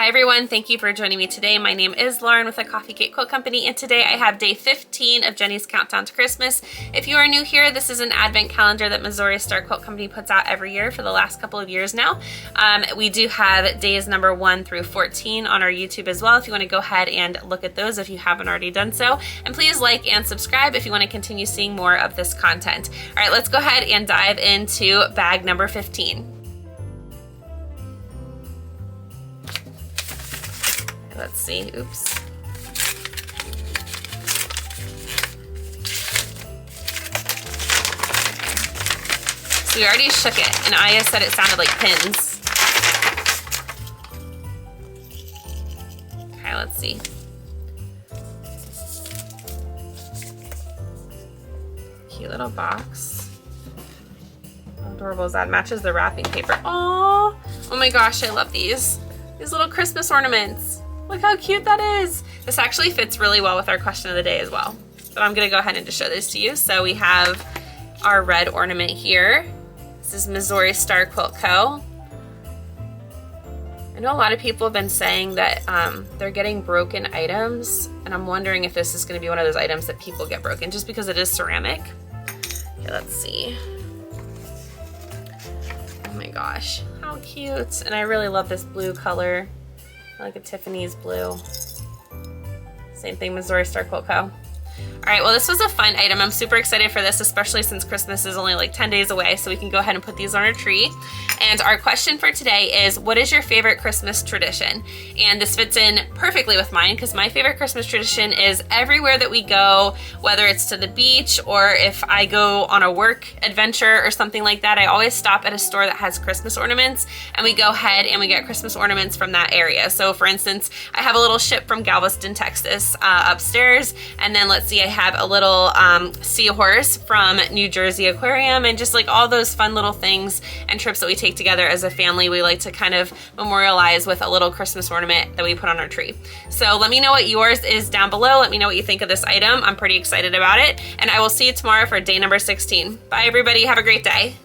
Hi everyone, thank you for joining me today. My name is Lauren with the Coffee Cake Quilt Company, and today I have day 15 of Jenny's Countdown to Christmas. If you are new here, this is an advent calendar that Missouri Star Quilt Company puts out every year for the last couple of years now. We do have days number 1 through 14 on our YouTube as well if you want to go ahead and look at those if you haven't already done so. And please like and subscribe if you want to continue seeing more of this content. All right, let's go ahead and dive into bag number 15. Let's see, oops. So we already shook it, and Aya said it sounded like pins. Okay, let's see. Cute little box. How adorable is that? Matches the wrapping paper. Oh my gosh, I love these. These little Christmas ornaments. Look how cute that is. This actually fits really well with our question of the day as well. But I'm gonna go ahead and just show this to you. So we have our red ornament here. This is Missouri Star Quilt Co. I know a lot of people have been saying that they're getting broken items, and I'm wondering if this is gonna be one of those items that people get broken just because it is ceramic. Okay, let's see. Oh my gosh, how cute. And I really love this blue color. I like a Tiffany's blue. Same thing, Missouri Star Quilt Co. All right, well, this was a fun item. I'm super excited for this, especially since Christmas is only like 10 days away, so we can go ahead and put these on our tree. And our question for today is, what is your favorite Christmas tradition? And this fits in perfectly with mine, because my favorite Christmas tradition is everywhere that we go, whether it's to the beach or if I go on a work adventure or something like that, I always stop at a store that has Christmas ornaments, and we go ahead and we get Christmas ornaments from that area. So for instance, I have a little ship from Galveston, Texas upstairs, and then let's see, I have a little seahorse from New Jersey Aquarium, and just like all those fun little things and trips that we take together as a family, we like to kind of memorialize with a little Christmas ornament that we put on our tree. So let me know what yours is down below. Let me know what you think of this item. I'm pretty excited about it, and I will see you tomorrow for day number 16. Bye everybody, have a great day.